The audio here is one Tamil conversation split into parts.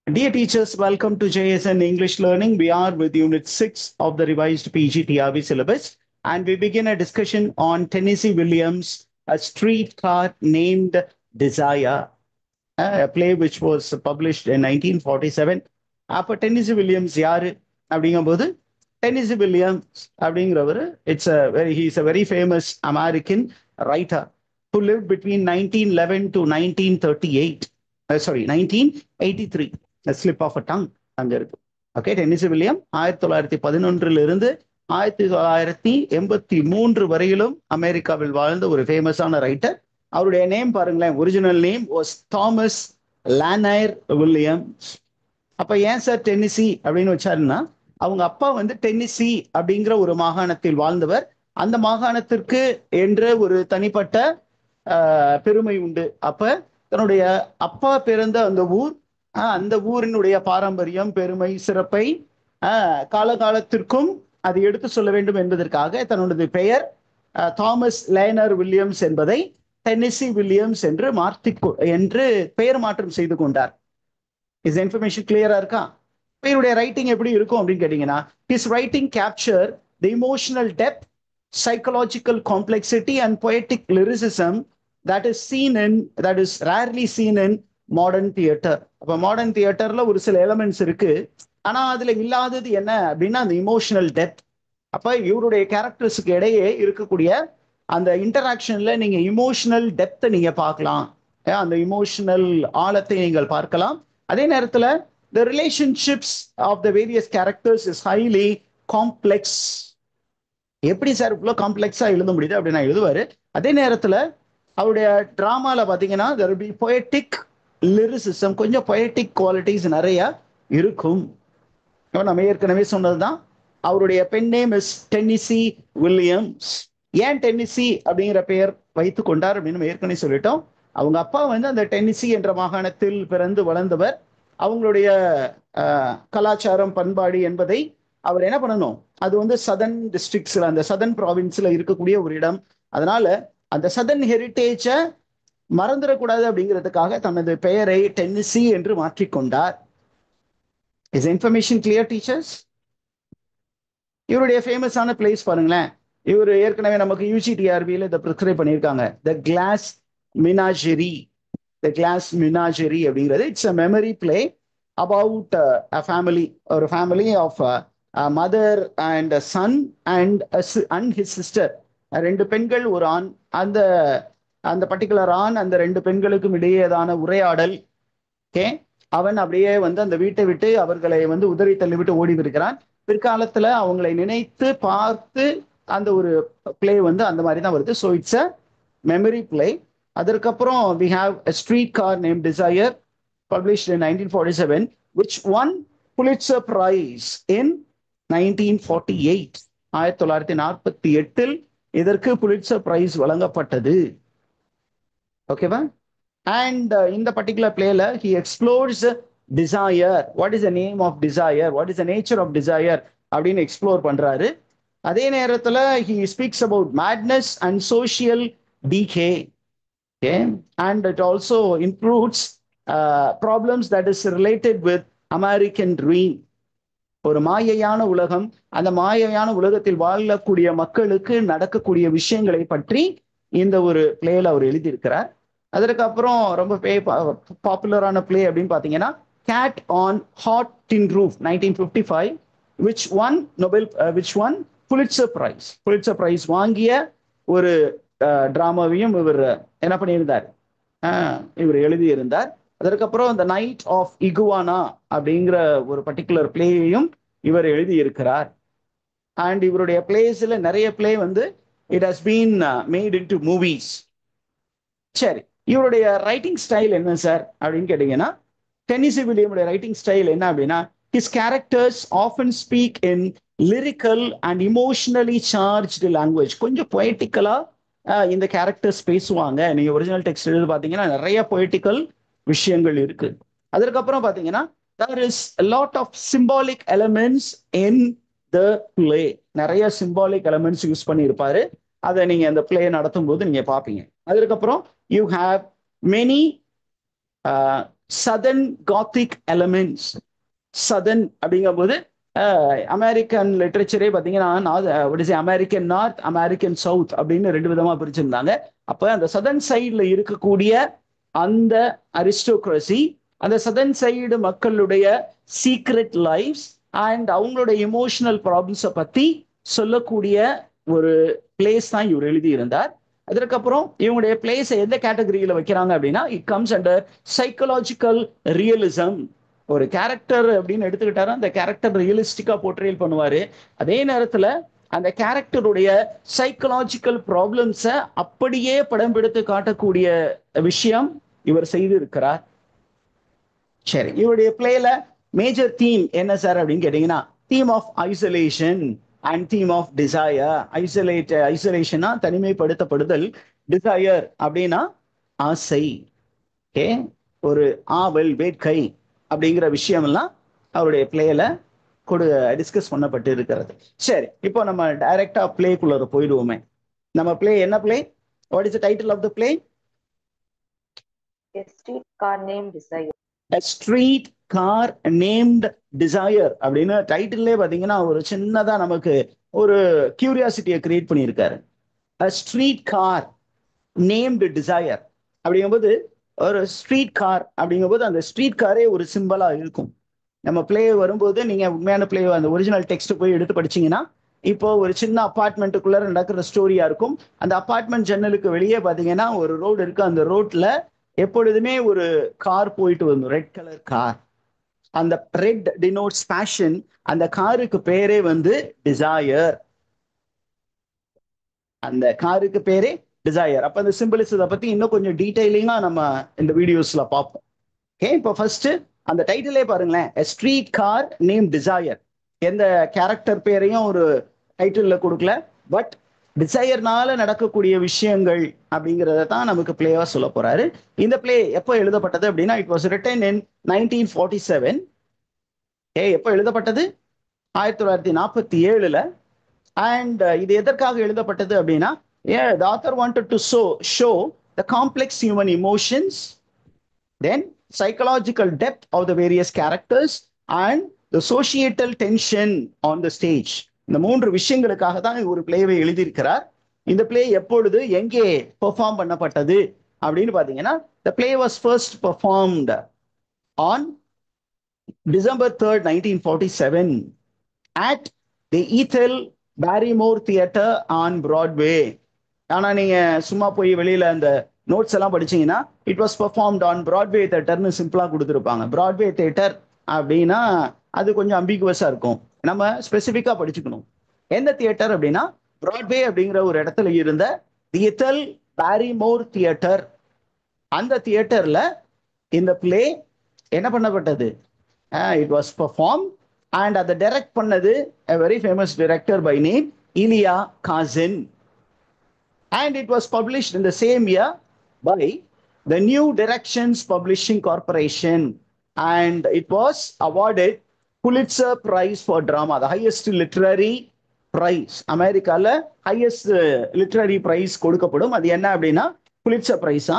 Dear teachers, welcome to JSN English Learning. We are with Unit 6 of the revised PGTRB syllabus, and we begin a discussion on Tennessee Williams, A Streetcar Named Desire, a play which was published in 1947. அப்போ டென்னிசி வில்லியம்ஸ் யாரு அப்படிங்கும்போது டென்னிசி வில்லியம்ஸ் அப்படிங்கிறவர் he's a very famous American writer who lived between 1911 to 1938. Sorry, 1983. A slip of a tongue அங்க இருக்கு. ஓகே, டென்னிசி வில்லியம் 1911 1983 வரையிலும் அமெரிக்காவில் வாழ்ந்த ஒரு ஃபேமஸான ரைட்டர். அவருடைய நேம் பாருங்களேன், original name was Thomas Lanier Williams. அப்ப ஏன் சார் டென்னிசி அப்படின்னு வச்சாருன்னா, அவங்க அப்பா வந்து டென்னிசி அப்படிங்கிற ஒரு மாகாணத்தில் வாழ்ந்தவர். அந்த மாகாணத்திற்கு என்ற ஒரு தனிப்பட்ட பெருமை உண்டு. அப்ப தன்னுடைய அப்பா பிறந்த அந்த ஊரினுடைய பாரம்பரியம், பெருமை, சிறப்பை காலகாலத்திற்கும் அது எடுத்து சொல்ல வேண்டும் என்பதற்காக தன்னுடைய பெயர் தாமஸ் லேனர் வில்லியம்ஸ் என்பதை டென்னிசி வில்லியம்ஸ் என்று பெயர் மாற்றம் செய்து கொண்டார். இஸ் இன்ஃபர்மேஷன் கிளியரா இருக்கா? இவருடைய ரைட்டிங் எப்படி இருக்கும் அப்படின்னு கேட்டீங்கன்னா, his writing capture the emotional depth, psychological complexity and poetic lyricism that is rarely seen in modern theater. அப்ப மாடர்ன் தியேட்டர்ல ஒரு சில எலிமெண்ட்ஸ் இருக்கு, ஆனா அதுல இல்லாதது என்ன அப்படின்னா அந்த இமோஷனல் டெப்த். அப்ப இவருடைய கேரக்டர்ஸுக்கு இடையே இருக்கக்கூடிய அந்த இன்டராக்ஷன்ல நீங்க இமோஷனல் டெப்த்தை நீங்க பார்க்கலாம், அந்த இமோஷனல் ஆழத்தை நீங்கள் பார்க்கலாம். அதே நேரத்துல the relationships of the various characters is highly complex. எப்படி சார் இவ்வளவு காம்ப்ளெக்ஸா எழுத முடியுது அப்படின்னா எழுதுவாரு. அதே நேரத்துல அவருடைய டிராமால பாத்தீங்கன்னா there will be poetic lyricism, கொஞ்சம் poetic qualities நிறைய இருக்கும். நம்ம ஏற்கனவே சொன்னதுதான், அவருடைய pen name is Tennessee Williams. ஏன் டென்னிசி அப்படிங்கிற பெயர் வைத்து கொண்டார் அப்படின்னு ஏற்கனவே சொல்லிட்டோம். அவங்க அப்பா வந்து அந்த டென்னிசி என்ற மாகாணத்தில் பிறந்து வளர்ந்தவர். அவங்களுடைய கலாச்சாரம், பண்பாடு என்பதை அவர் என்ன பண்ணணும், அது வந்து சதர்ன் டிஸ்ட்ரிக்ட்ஸ்ல, அந்த சதர்ன் ப்ராவின்ஸ்ல இருக்கக்கூடிய ஒரு இடம். அதனால அந்த சதர்ன் ஹெரிட்டேஜை மறந்துடக்கூடாது அப்படிங்கிறதுக்காக தனது பெயரை டென்னிசி என்று மாற்றிக்கொண்டார். Is information clear teachers? இவருடைய ஃபேமஸான பிளேஸ் பாருங்களேன். இவர் ஏற்கனவே நமக்கு யூஜிடிஆர்பியில் இதை ப்ரிஸ்கிரைப் பண்ணியிருக்காங்க. The glass menagerie. அப்படிங்கிறது it's a memory play about a family, ஒரு family of mother and son and his sister. ரெண்டு பெண்கள், ஒரு ஆண். அந்த பர்டிகுலர் ஆண் அந்த ரெண்டு பெண்களுக்கும் இடையேதான உரையாடல். ஓகே, அவன் அப்படியே வந்து அந்த வீட்டை விட்டு அவர்களை வந்து உதறி தள்ளி விட்டு ஓடி இருக்கிறான். பிற்காலத்துல அவங்களை நினைத்து பார்த்து அந்த ஒரு பிளே வந்து அந்த மாதிரி தான் வருது. So it's a memory play. அதற்கப்புறம் we have a streetcar named Desire, published in 1947, which won Pulitzer Prize in 1948. 1948 இதற்கு புலிட்சர் பிரைஸ் வழங்கப்பட்டது. ஓகேவா? And in the particular playல he explores desire. What is the name of desire? What is the nature of desire அப்படின்னு எக்ஸ்ப்ளோர் பண்றாரு. அதே நேரத்துல he speaks about madness and social decay. Okay, and it also includes problems that is related with American dream. ஒரு மாயையான உலகம், அந்த மாயையான உலகத்தில் வாழக்கூடிய மக்களுக்கு நடக்கக்கூடிய விஷயங்களை பற்றி இந்த ஒரு பிளேல அவர் எழுதியிருக்கிறார். அதற்கப்புறம் ரொம்ப பாப்புலரான பிளே அப்படின்னு பாத்தீங்கன்னா cat on hot tin roof 1955, which won Pulitzer Prize வாங்கிய ஒரு டிராமாவையும் இவர் என்ன பண்ணியிருந்தார், இவர் எழுதியிருந்தார். அதற்கப்புறம் இந்த நைட் ஆஃப் இகுவானா அப்படிங்கிற ஒரு பர்டிகுலர் பிளேயையும் இவர் எழுதியிருக்கிறார். அண்ட் இவருடைய பிளேஸ்ல நிறைய பிளே வந்து it has been made into movies. சரி, இவருடைய ரைட்டிங் ஸ்டைல் என்ன சார் அப்படின்னு கேட்டீங்கன்னா, டென்னிசி வில்லியமுடைய ரைட்டிங் ஸ்டைல் என்ன அப்படின்னா, his characters often speak in lyrical and emotionally charged language. கொஞ்சம் பொயட்டிக்கலா இந்த கேரக்டர்ஸ் பேசுவாங்க. நீங்க ஒரிஜினல் டெக்ஸ்ட் எழுதி பாத்தீங்கன்னா நிறைய பொயட்டிக்கல் விஷயங்கள் இருக்கு. அதற்கப்புறம் பாத்தீங்கன்னா there is a lot of symbolic elements in the play. நிறைய சிம்பாலிக் எலமெண்ட்ஸ் யூஸ் பண்ணி இருப்பாரு. அதை நீங்க அந்த பிளே நடத்தும் போது நீங்க பாப்பீங்க. அதற்கப்புறம் you have many southern Gothic elements. Southern அப்படிங்கும்போது அமெரிக்கன் லிட்ரேச்சரே பார்த்தீங்கன்னா அமெரிக்கன் நார்த், அமெரிக்கன் சவுத் அப்படின்னு ரெண்டு விதமா பிரிச்சிருந்தாங்க. அப்ப அந்த சதர்ன் சைட்ல இருக்கக்கூடிய அந்த அரிஸ்டோக்ரசி, அந்த சதர்ன் சைடு மக்களுடைய சீக்ரெட் லைஃப்ஸ் அண்ட் அவங்களுடைய இமோஷனல் ப்ராப்ளம்ஸை பத்தி சொல்லக்கூடிய ஒரு பிளேஸ் தான் இவர் எழுதி இருந்தார். அதற்கப்புறம் இவங்களுடைய பிளேஸை எந்த கேட்டகரியில வைக்கிறாங்க அப்படின்னா, it comes under psychological realism. ஒரு கேரக்டர் அப்படின்னு எடுத்துக்கிட்டாரு, அந்த கேரக்டர் ரியலிஸ்டிக்கா போர்ட்ரேல் பண்ணுவாரு. அதே நேரத்துல அந்த கேரக்டருடைய சைக்கலாஜிக்கல் ப்ராப்ளம்ஸை அப்படியே படம் பிடித்து காட்டக்கூடிய விஷயம் இவர் செய்து இருக்கிறார். சரி, இவருடைய பிளேல மேஜர் தீம் என்ன சார் அப்படின்னு கேட்டீங்கன்னா, theme of isolation and theme of desire. ஐசோலேஷனா தனிமைப்படுத்தப்படுதல், டிசையர் அப்படின்னா ஆசை, ஓகே, ஒரு ஆவல், வேட்கை அப்படிங்கிற விஷயம் எல்லாம் அவருடைய பிளேல டிஸ்கஸ் பண்ணப்பட்டு இருக்கிறது. சரி, இப்போ நம்ம டைரக்டா பிளேக்குள்ள போயிடுவோமே. நம்ம பிளே என்ன play? What is the title of the play? A streetcar named Desire. A streetcar named Desire அப்படின்னு டைட்டில்லே பாத்தீங்கன்னா ஒரு சின்னதா நமக்கு ஒரு கியூரியாசிட்டியை கிரியேட் பண்ணியிருக்காரு. A streetcar named Desire அப்படிங்கும்போது, ஒரு ஸ்ட்ரீட் கார் அப்படிங்கும்போது அந்த ஸ்ட்ரீட் காரே ஒரு சிம்பிளா இருக்கும். நம்ம பிளே வரும்போது நீங்க உண்மையான பிளே அந்த ஒரிஜினல் டெக்ஸ்ட் போய் எடுத்து படிச்சீங்கன்னா, இப்போ ஒரு சின்ன அபார்ட்மெண்ட்டுக்குள்ள நடக்கிற ஸ்டோரியா இருக்கும். அந்த அபார்ட்மெண்ட் ஜன்னலுக்கு வெளியே பாத்தீங்கன்னா ஒரு ரோடு இருக்கு. அந்த ரோட்ல எப்பொழுதுமே ஒரு கார் போயிட்டு வரும், ரெட் கலர் கார். அந்த ரெட் டினோட்ஸ் பேஷன். அந்த காருக்கு பேரே வந்து டிசையர். அந்த காருக்கு பேரே டிசையர். அப்ப அந்த சிம்பிள்ஸை பத்தி இன்னும் கொஞ்சம் டீடைலிங்கா நம்ம இந்த வீடியோஸ்ல பார்ப்போம். ஓகே, இப்போ ஃபர்ஸ்ட் அந்த டைட்டிலே பாருங்களேன், A street car named Desire. எந்த கேரக்டர் பேரையும் ஒரு டைட்டில் கொடுக்கல, பட் டிசையர்னால நடக்கக்கூடிய விஷயங்கள் அப்படிங்கிறத தான் நமக்கு பிளேவா சொல்ல போறாரு. இந்த பிளே எப்போ எழுதப்பட்டது அப்படின்னா, இட் வாஸ் ரிட்டன் இன் 1947. எப்போ எழுதப்பட்டது? 1947ல. அண்ட் இது எதற்காக எழுதப்பட்டது அப்படின்னா, the author wanted to show the complex human emotions, then psychological depth of the various characters and the societal tension on the stage. இந்த மூன்று விஷயங்களுக்காக தான் ஒரு பிளேவை எழுதியிருக்கிறார். இந்த பிளே எப்பொழுது எங்கே பெர்ஃபார்ம் பண்ணப்பட்டது அப்படின்னு பாத்தீங்கன்னா, the play was first performed on December 3rd, 1947 at the Ethel Barrymore Theatre on Broadway. ஆனா நீங்க சும்மா போய் வெளியில அந்த நோட்ஸ் எல்லாம் படிச்சீங்கன்னா, it was performed on Broadway தியேட்டர்னு சிம்பிளா கொடுத்துருப்பாங்க. பிராட்வே தியேட்டர் அப்படின்னா அது கொஞ்சம் அம்பிகுவஸா இருக்கும். நம்ம ஸ்பெசிஃபிக்கா படிச்சுக்கணும். எந்த தியேட்டர் அப்படின்னா, பிராட்வே அப்படிங்கிற ஒரு இடத்துல இருந்த தியேட்டர் பாரிமோர் தியேட்டர். அந்த தியேட்டர்ல இந்த பிளே என்ன பண்ணப்பட்டது? இட் வாஸ் பெர்ஃபார்ம் அண்ட் அதை டைரக்ட் பண்ணது a very famous director by name Elia Kazan. And it was published in the same year by the New Directions Publishing Corporation, and it was awarded Pulitzer Prize for Drama, the highest literary prize. அமெரிக்கால highest literary prize கொடுக்கப்படும். அது என்ன அப்படின்னா புலிட்சர் பிரைஸ்.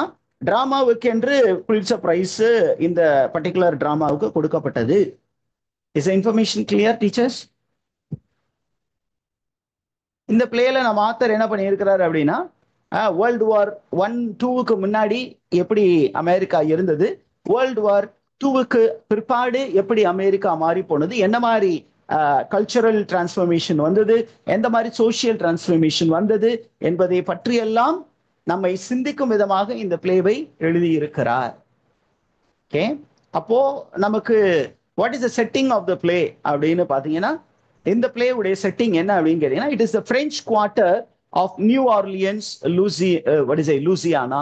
டிராமாவுக்கு என்று புலிட்சர் பிரைஸ் இந்த பர்டிகுலர் டிராமாவுக்கு கொடுக்கப்பட்டது. Is information clear teachers? இந்த பிளேல நம்ம ஆத்தர் என்ன பண்ணியிருக்கிறாரு அப்படின்னா, வேர்ல்டு வார் 1, 2க்கு முன்னாடி எப்படி அமெரிக்கா இருந்தது, வேர்ல்டு வார் 2க்கு பிற்பாடு எப்படி அமெரிக்கா மாறி போனது, என்ன மாதிரி கல்ச்சரல் டிரான்ஸ்ஃபர்மேஷன் வந்தது, எந்த மாதிரி சோசியல் டிரான்ஸ்ஃபர்மேஷன் வந்தது என்பதை பற்றியெல்லாம் நம்மை சிந்திக்கும் விதமாக இந்த பிளேவை எழுதியிருக்கிறார். ஓகே, அப்போ நமக்கு what is the setting of the play அப்படின்னு பாத்தீங்கன்னா, இந்த பிளே உடைய செட்டிங் என்ன அப்படின்னு கேட்டீங்கன்னா, it is the French quarter of New Orleans, Louisiana.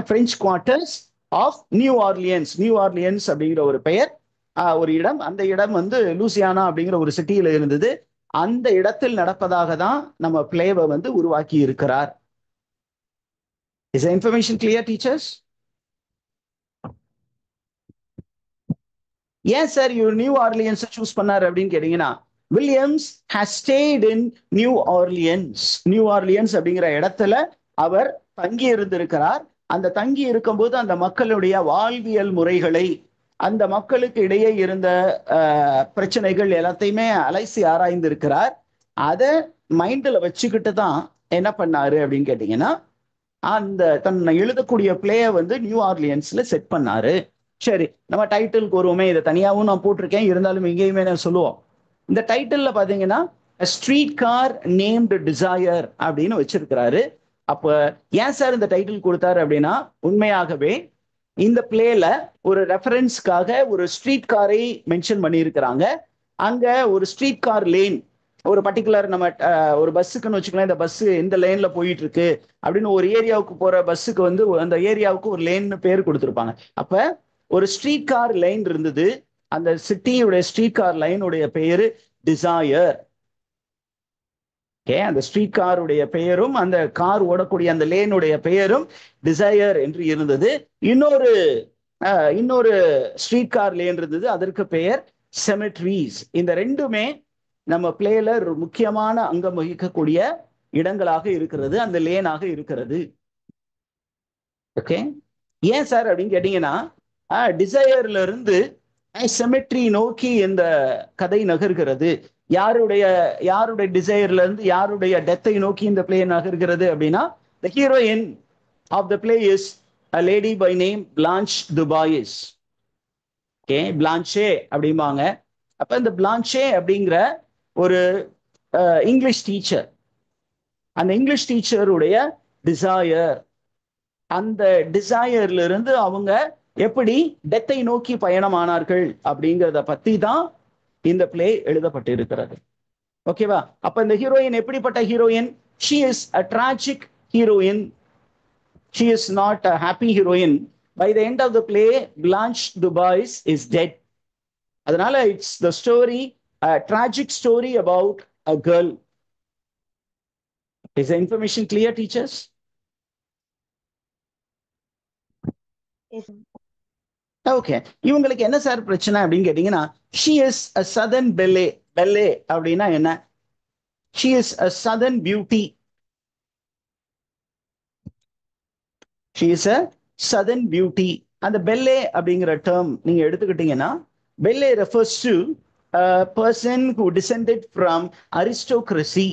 French quarters of New Orleans. New Orleans அப்படிங்கிற ஒரு பெயர், ஒரு இடம். அந்த இடம் வந்து லூசியானா அப்படிங்கிற ஒரு சிட்டியில இருந்தது. அந்த இடத்தில் நடப்பதாக தான் நம்ம பிளேவை வந்து உருவாக்கி இருக்கிறார். Is information clear teachers? ஏன் சார் இவர் நியூ ஆர்லியன்ஸ் சூஸ் பண்ணார் அப்படின்னு கேட்டீங்கன்னா, Williams has stayed in new Orleans. New Orleans அப்படிங்கிற இடத்துல அவர் தங்கி இருந்திருக்கிறார். அந்த தங்கி இருக்கும்போது அந்த மக்களுடைய வாழ்வியல் முறைகளை, அந்த மக்களுக்கு இடையே இருந்த பிரச்சனைகள் எல்லாத்தையுமே அலைசி ஆராய்ந்து இருக்கிறார். அதை மைண்ட்ல வச்சுக்கிட்டு தான் என்ன பண்ணாரு அப்படின்னு கேட்டீங்கன்னா, அந்த தன்னை எழுதக்கூடிய பிளேயை வந்து நியூ ஆர்லியன்ஸ்ல செட் பண்ணாரு. சரி, நம்ம டைட்டிலுக்கு வருவோமே. இதை தனியாகவும் நான் போட்டிருக்கேன், இருந்தாலும் இங்கேயுமே நான் சொல்லுவோம். இந்த டைட்டில்ல பாத்தீங்கன்னா ஸ்ட்ரீட் கார் நேம்டு டிசையர் அப்படின்னு வச்சிருக்கிறாரு. அப்ப ஏன் சார் இந்த டைட்டில் கொடுத்தாரு அப்படின்னா, உண்மையாகவே இந்த பிளேல ஒரு ரெஃபரன்ஸ்க்காக ஒரு ஸ்ட்ரீட் காரை மென்ஷன் பண்ணியிருக்கிறாங்க. அங்க ஒரு ஸ்ட்ரீட் கார் லேன், ஒரு பர்டிகுலர் நம்ம ஒரு பஸ்ஸுக்குன்னு வச்சுக்கலாம், இந்த பஸ் எந்த லேன்ல போயிட்டு இருக்கு அப்படின்னு ஒரு ஏரியாவுக்கு போற பஸ்ஸுக்கு வந்து அந்த ஏரியாவுக்கு ஒரு லேன்னு பேர் கொடுத்துருப்பாங்க. அப்ப ஒரு ஸ்ட்ரீட் கார் லைன் இருந்தது. அந்த சிட்டியுடைய ஸ்ட்ரீட் கார் லைனுடைய பெயரு டிசையர். அந்த ஸ்ட்ரீட் காருடைய பெயரும் அந்த கார் ஓடக்கூடிய அந்த லேனுடைய பெயரும் டிசையர் என்று இருந்தது. இன்னொரு ஸ்ட்ரீட் கார் லேன் இருந்தது, அதற்கு பெயர் செமெட்ரீஸ். இந்த ரெண்டுமே நம்ம பிளேல ஒரு முக்கியமான அங்கம் வகிக்கக்கூடிய இடங்களாக இருக்கிறது, அந்த லேனாக இருக்கிறது. ஓகே, ஏன் சார் அப்படின்னு கேட்டீங்கன்னா, டிசையர்ல இருந்து செமெட்ரி நோக்கி இந்த கதை நகர்கிறது. யாருடைய டிசையர்ல இருந்து யாருடைய டெத்தை நோக்கி இந்த பிளே நகர்கிறது அப்படின்னா, the heroine of the play is a lady by name Blanche Dubois. Okay, Blanche அப்படிம்பாங்க. அப்ப இந்த பிளான்ஷே அப்படிங்கிற ஒரு இங்கிலீஷ் டீச்சர், அந்த இங்கிலீஷ் டீச்சருடைய டிசையர், அந்த டிசையர்ல இருந்து அவங்க எப்படி டெத்தை நோக்கி பயணமானார்கள் அப்படிங்கிறத பத்தி தான் இந்த பிளே எழுதப்பட்டிருக்கிறது. ஓகேவா? அப்ப இந்த ஹீரோயின் எப்படிப்பட்ட heroine? she is a tragic heroine, she is not a happy heroine. By the end of the play, Blanche Dubois is dead. அதனால it's the story, a tragic story about a girl. Is the information clear, teachers? Yes. Okay, இவங்களுக்கு என்ன சார் பிரச்சனை அப்படின்னு கேட்டீங்கன்னா, she is a southern belle. belle அப்படின்னா என்ன? she is a southern beauty. she is a southern beauty. அந்த belle அப்படிங்கிற டேர்ம் நீங்க எடுத்துக்கிட்டீங்கன்னா, belle refers to a person who descended from aristocracy.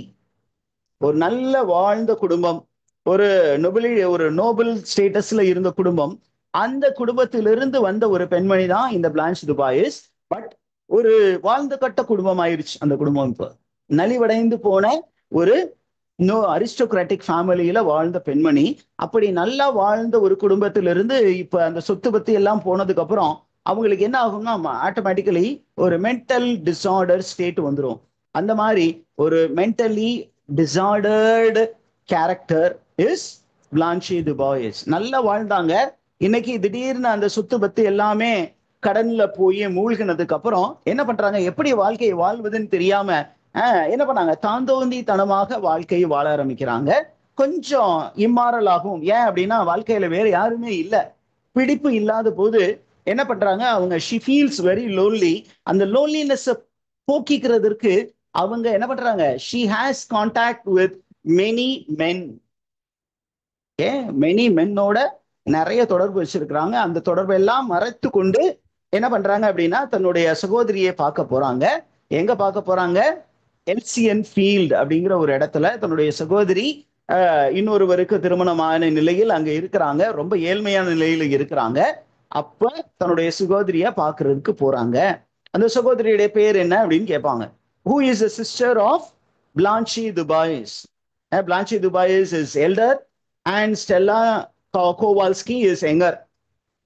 ஒரு நல்ல வாழ்ந்த குடும்பம், ஒரு நோபல் ஸ்டேட்டஸ்ல இருந்த குடும்பம். அந்த குடும்பத்திலிருந்து வந்த ஒரு பெண்மணி தான் இந்த பிளான்ச் துபாயிஸ். பட் ஒரு வாழ்ந்த கட்ட குடும்பம் ஆயிருச்சு அந்த குடும்பம். இப்போ நலிவடைந்து போன ஒரு அரிஸ்டோகிராட்டிக் ஃபேமிலியில வாழ்ந்த பெண்மணி. அப்படி நல்லா வாழ்ந்த ஒரு குடும்பத்திலிருந்து இப்ப அந்த சொத்து பத்தி எல்லாம் போனதுக்கு அப்புறம் அவங்களுக்கு என்ன ஆகும்னா, ஆட்டோமேட்டிக்கலி ஒரு மென்டல் டிசார்டர் ஸ்டேட் வந்துடும். அந்த மாதிரி ஒரு மென்டலி டிசார்டர்டு கேரக்டர் இஸ் பிளான்ஷே துபாயிஸ். நல்லா வாழ்ந்தாங்க, இன்னைக்கு திடீர்னு அந்த சொத்து பத்து எல்லாமே கடன்ல போய் மூழ்கினதுக்கு அப்புறம் என்ன பண்றாங்க, எப்படி வாழ்க்கையை வாழ்வதுன்னு தெரியாம என்ன பண்ணாங்க, தாந்தோந்தித்தனமாக வாழ்க்கையை வாழ ஆரம்பிக்கிறாங்க. கொஞ்சம் இம்மாரலாகும். ஏன் அப்படின்னா, வாழ்க்கையில வேற யாருமே இல்லை, பிடிப்பு இல்லாத போது என்ன பண்றாங்க அவங்க, she feels very lonely. அந்த லோன்லினஸ் போக்கிக்கிறதுக்கு அவங்க என்ன பண்றாங்க, she has contact with many men. many மென்னோட நிறைய தொடர்பு வச்சிருக்கிறாங்க. அந்த தொடர்பு எல்லாம் மறைத்து கொண்டு என்ன பண்றாங்க அப்படின்னா, தன்னுடைய சகோதரியை பார்க்க போறாங்க. எங்க பார்க்க போறாங்க? எல்சியன் ஃபீல்ட் அப்படிங்கிற ஒரு இடத்துல தன்னுடைய சகோதரி இன்னொருவருக்கு திருமணமான நிலையில் அங்க இருக்கிறாங்க, ரொம்ப ஏழ்மையான நிலையில இருக்கிறாங்க. அப்ப தன்னுடைய சகோதரிய பாக்குறதுக்கு போறாங்க. அந்த சகோதரியுடைய பேர் என்ன அப்படின்னு கேட்பாங்க. Who is the sister of Blanche Dubois? Blanche Dubois is elder and Stella Kowalski is younger.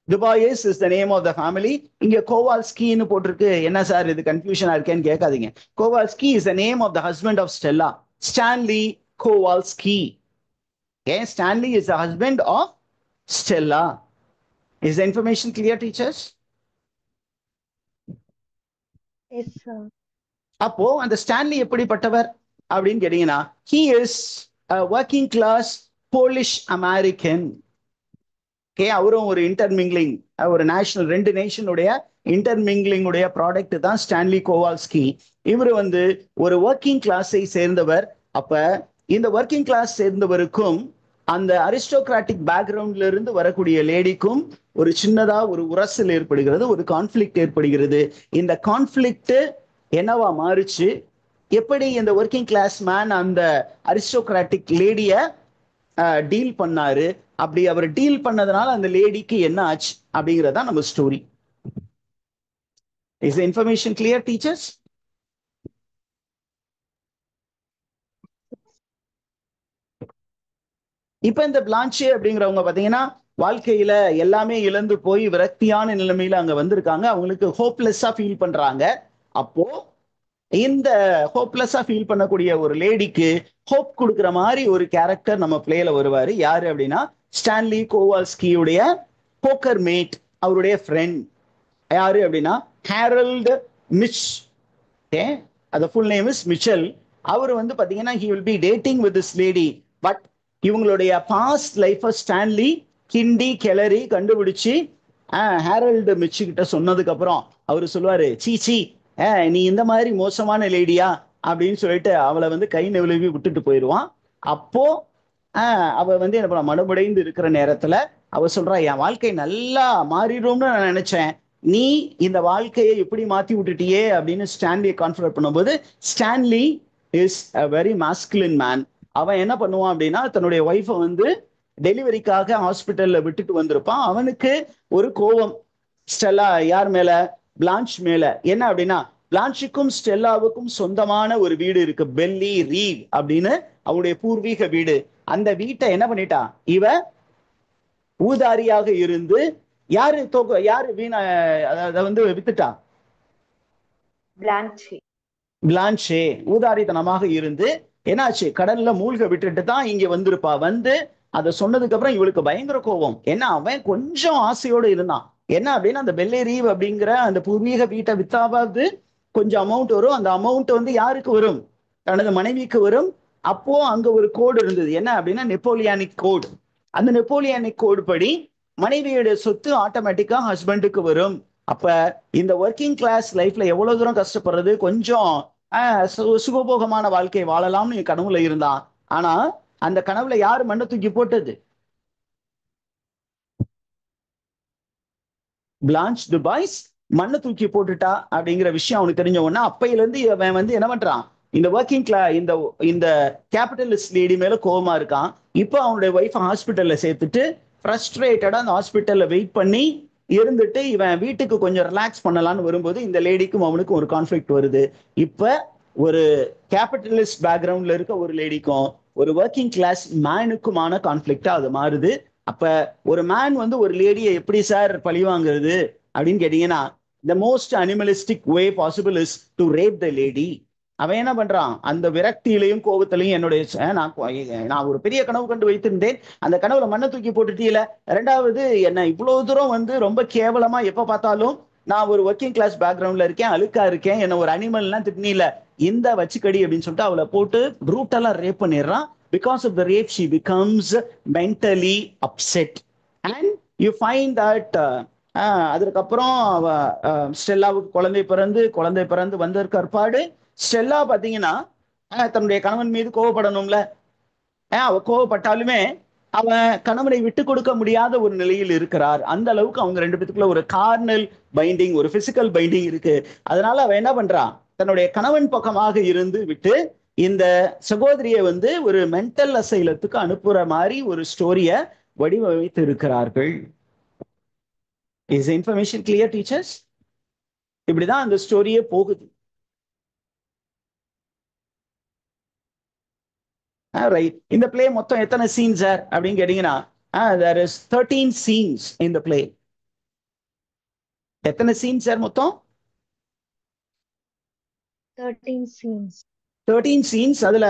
Dubois is the name of the family. இங்க கோவால்ஸ்கின்னு போட்டிருக்கு. என்ன சார் இது கன்ஃபியூஷனா இருக்கேன்னு கேட்காதீங்க. கோவால்ஸ்கி is the name of the husband of Stella, Stanley Kowalski. Okay, Stanley is the husband of Stella. Is the information clear, teachers? Yes, sir. அப்போ அந்த ஸ்டான்லி எப்படிப்பட்டவர் அப்படின்னு கேட்டீங்கன்னா, he is a working class Polish American. அவரும் ஒரு இன்டர்மிங்லிங், ஒரு நேஷனல், ரெண்டு நேஷனுடைய இன்டர்மிங்லிங் உடைய ப்ராடக்ட் தான் ஸ்டான்லி கோவால்ஸ்கி. இவர் வந்து ஒரு ஒர்க்கிங் கிளாஸை சேர்ந்தவர். அப்ப இந்த ஒர்க்கிங் கிளாஸ் சேர்ந்தவருக்கும் அந்த அரிஸ்டோகிராட்டிக் பேக்ரவுண்ட்ல இருந்து வரக்கூடிய லேடிக்கும் ஒரு சின்னதா ஒரு உரசல் ஏற்படுகிறது, ஒரு கான்ஃபிளிக்ட் ஏற்படுகிறது. இந்த கான்ஃபிளிக்ட் என்னவா மாறுச்சு, எப்படி இந்த ஒர்க்கிங் கிளாஸ் மேன் அந்த அரிஸ்டோகிராட்டிக் லேடிய டீல் பண்ணாரு, அப்படி அவர் டீல் பண்ணதுனால அந்த லேடிக்கு என்ன ஆச்சு அப்படிங்கறதா நம்ம story. Is information clear teachers? இப்ப இந்த பிளான்ஷே அப்படிங்கிறவங்க பாத்தீங்கன்னா வாழ்க்கையில எல்லாமே இழந்து போய் விரக்தியான நிலைமையில அங்க வந்திருக்காங்க. அவங்களுக்கு ஹோப்லெஸ்ஸா ஃபீல் பண்றாங்க. அப்போ இந்த ஹோப்லெஸ்ஸா ஃபீல் பண்ணக்கூடிய ஒரு லேடிக்கு ஹோப் கொடுக்குற மாதிரி ஒரு கேரக்டர் நம்ம பிளேல வருவாரு. யாரு அப்படின்னா ஸ்டான்லி கோவால்ஸ்கியுடைய போக்கர் மேட், அவருடைய ஃப்ரெண்ட். யாரு அப்படின்னா ஹேரல்டு மிச். அது ஃபுல் நேம் இஸ் மிச்சல். அவர் வந்து பாத்தீங்கன்னா he will be dating with this lady, but இவங்களுடைய பாஸ்ட் லைஃப ஸ்டான்லி கிண்டி கிளறி கண்டுபிடிச்சு ஹேரல்டு மிச்சு கிட்ட சொன்னதுக்கு அப்புறம் அவரு சொல்லுவாரு, சீ நீ இந்த மாதிரி மோசமான லேடியா அப்படின்னு சொல்லிட்டு அவளை வந்து கை நழுவி விட்டுட்டு போயிடுவான். அப்போ அவ வந்து என்ன பண்ண மனமுடைந்து இருக்கிற நேரத்துல அவ சொல்றா, என் வாழ்க்கை நல்லா மாறிடும்னு நான் நினைச்சேன், நீ இந்த வாழ்க்கையை எப்படி மாத்தி விட்டுட்டியே அப்படின்னு ஸ்டான்லியை கான்ஃபிடன்ட் பண்ணும்போது, Stanley is a very masculine man. அவன் என்ன பண்ணுவான் அப்படின்னா தன்னுடைய ஒய்ஃபை வந்து டெலிவரிக்காக ஹாஸ்பிட்டல்ல விட்டுட்டு வந்திருப்பான். அவனுக்கு ஒரு கோபம் ஸ்டெல்லா யார் மேல, பிளான்ச் மேல. என்ன அப்படின்னா பிளான்ச்சுக்கும் ஸ்டெல்லாவுக்கும் சொந்தமான ஒரு வீடு இருக்கு, பெல்லி ரீவ் அப்படின்னு அவருடைய பூர்வீக வீடு. அந்த வீட்டை என்ன பண்ணிட்டா இவ ஊதாரியாக இருந்து யாரு வீணா அதை வந்து வித்துட்டா, பிளான்ஷே ஊதாரித்தனமாக இருந்து என்னாச்சு கடல்ல மூழ்க விட்டுட்டு தான் இங்க வந்திருப்பா. வந்து அதை சொன்னதுக்கு அப்புறம் இவளுக்கு பயங்கர கோபம். ஏன்னா அவன் கொஞ்சம் ஆசையோடு இருந்தான். என்ன அப்படின்னா அந்த பெல்லே ரீவ் அப்படிங்கிற அந்த பூர்வீக வீட்டை வித்தாவது கொஞ்சம் அமௌண்ட் வரும். அந்த அமௌண்ட் வந்து யாருக்கு வரும், தனது மனைவிக்கு வரும். அப்போ அங்க ஒரு கோடு இருந்தது, என்ன அப்படின்னா நெப்போலியானிக் கோடு. அந்த நெப்போலியானிக் கோடு படி மனைவியோட சொத்து ஆட்டோமேட்டிக்கா ஹஸ்பண்டுக்கு வரும். அப்ப இந்த ஒர்க்கிங் கிளாஸ் லைஃப்ல எவ்வளவு தூரம் கஷ்டப்படுறது, கொஞ்சம் சுகபோகமான வாழ்க்கை வாழலாம்னு கனவுல இருந்தான். ஆனா அந்த கனவுல யாரு மண்ணை தூக்கி போட்டது, பிளான்ச் டுபாய்ஸ் மண்ணை தூக்கி போட்டுட்டா அப்படிங்கிற விஷயம் அவனுக்கு தெரிஞ்ச உடனே அப்பையில இருந்து அவன் வந்து என்ன பண்றான், இந்த ஒர்க்கிங் இந்த கேபிட்டலிஸ்ட் லேடி மேல கோபமா இருக்கான். இப்போ அவனுடைய ஒய்ஃப் ஹாஸ்பிட்டல்ல சேர்த்துட்டு ஃப்ரஸ்ட்ரேட்டடா அந்த ஹாஸ்பிட்டல்ல வெயிட் பண்ணி இருந்துட்டு இவன் வீட்டுக்கு கொஞ்சம் ரிலாக்ஸ் பண்ணலான்னு வரும்போது இந்த லேடிக்கும் அவனுக்கும் ஒரு கான்ஃபிளிக்ட் வருது. இப்ப ஒரு கேபிட்டலிஸ்ட் பேக்ரவுண்ட்ல இருக்க ஒரு லேடிக்கும் ஒரு ஒர்க்கிங் கிளாஸ் மேனுக்குமான கான்ஃபிளிக்டா அது மாறுது. அப்ப ஒரு மேன் வந்து ஒரு லேடியை எப்படி சார் பழி வாங்குறது அப்படின்னு கேட்டீங்கன்னா, the most animalistic way possible is to rape the lady. அவன் என்ன பண்றான், அந்த விரக்தியிலையும் கோபத்திலையும் என்னுடைய நான் ஒரு பெரிய கனவு கண்டு வைத்திருந்தேன், அந்த கனவுல மண்ணை தூக்கி போட்டுட்டீல, ரெண்டாவது என்ன இவ்வளவு தூரம் வந்து ரொம்ப கேவலமா எப்ப பார்த்தாலும் நான் ஒரு ஒர்க்கிங் கிளாஸ் பேக்ரவுண்ட்ல இருக்கேன், அழுக்கா இருக்கேன், என்ன ஒரு அனிமல்லாம் திட்டினில, இந்த வச்சுக்கடி அப்படின்னு சொல்லிட்டு அவளை போட்டு ப்ரூட்டலா ரேப் பண்ணிடுறான். Because of the rape, she becomes mentally upset. And you find that அதுக்கப்புறம் ஸ்டெல்லாவுக்கு குழந்தை பிறந்து வந்ததற்கு அற்பாடு ஸ்டெல்லா பாத்தீங்கன்னா தன்னுடைய கணவன் மீது கோவப்படணும்ல. அவ கோவப்பட்டாலுமே அவன் கணவனை விட்டு கொடுக்க முடியாத ஒரு நிலையில் இருக்கிறார். அந்த அளவுக்கு அவங்க ரெண்டு பேத்துக்குள்ள ஒரு கார்னல் பைண்டிங், ஒரு பிசிக்கல் பைண்டிங் இருக்கு. அதனால அவன் என்ன பண்றான், தன்னுடைய கணவன் பக்கமாக இருந்து விட்டு இந்த சகோதரியை வந்து ஒரு மென்டல் அசைலத்துக்கு அனுப்புற மாதிரி ஒரு ஸ்டோரிய வடிவமைத்து இருக்கிறார்கள். Is information clear teachers? இப்படிதான் அந்த ஸ்டோரியே போகுது. ரைட். இந்த பிளே மொத்தம் எத்தனை சீன்ஸ் சார் அப்படின்னு கேட்டீங்கன்னா, there is 13 scenes in the play. எத்தனை சீன்ஸ் சார் மொத்தம்? 13 scenes. 13 scenes. அதுல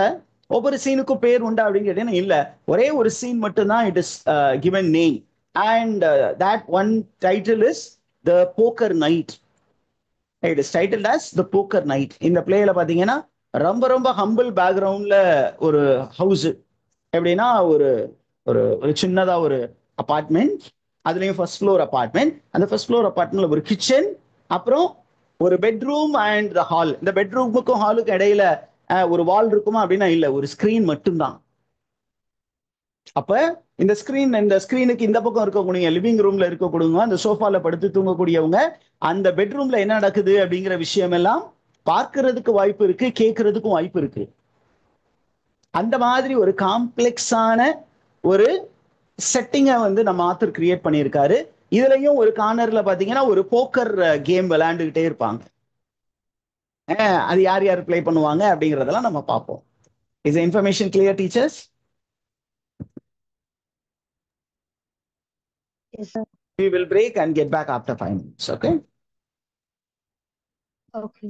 ஒவ்வொரு சீனுக்கும் பேர் உண்டா அப்படின்னு கேட்டீங்கன்னா இல்ல, ஒரே ஒரு சீன் மட்டும்தான் it is given name, and that one title is The Poker Night. It is titled as The Poker Night. இந்த பிளேல பாத்தீங்கன்னா ரொம்ப ரொம்ப ஹம்பிள் பேக்ரவுண்ட்ல ஒரு ஹவுஸ், எப்படின்னா ஒரு ஒரு ஒரு சின்னதா ஒரு அபார்ட்மெண்ட், அதுலயும் ஃபர்ஸ்ட் ஃப்ளோர் அபார்ட்மெண்ட். அந்த ஃபர்ஸ்ட் ஃப்ளோர் அபார்ட்மெண்ட்ல ஒரு கிச்சன், அப்புறம் ஒரு பெட்ரூம் அண்ட் த ஹால். இந்த பெட்ரூமுக்கும் ஹாலுக்கும் இடையில ஒரு வால் இருக்குமா அப்படின்னா இல்ல, ஒரு ஸ்கிரீன் மட்டும்தான். அப்ப இந்த ஸ்கிரீனுக்கு இந்த பக்கம் இருக்கக்கூடிய லிவிங் ரூம்ல இருக்கக்கூடியவங்க, அந்த சோஃபால படுத்து தூங்கக்கூடியவங்க, அந்த பெட்ரூம்ல என்ன நடக்குது அப்படிங்கிற விஷயம் எல்லாம் பார்க்கிறதுக்கு வாய்ப்பு இருக்கு, கேட்கறதுக்கும் வாய்ப்பு இருக்கு. அந்த மாதிரி ஒரு காம்ப்ளெக்ஸான ஒரு செட்டிங்கை வந்து நம்ம ஆத்தர் கிரியேட் பண்ணியிருக்காரு. இதுலயும் ஒரு கார்னர்ல பாத்தீங்கன்னா ஒரு போக்கர் கேம் விளையாண்டுகிட்டே இருப்பாங்க. அது யார் யார் ப்ளே பண்ணுவாங்க அப்படிங்கறதெல்லாம் நம்ம பார்ப்போம். Is information clear teachers? Yes, sir. We will break and get back after 5 minutes. Okay. Okay.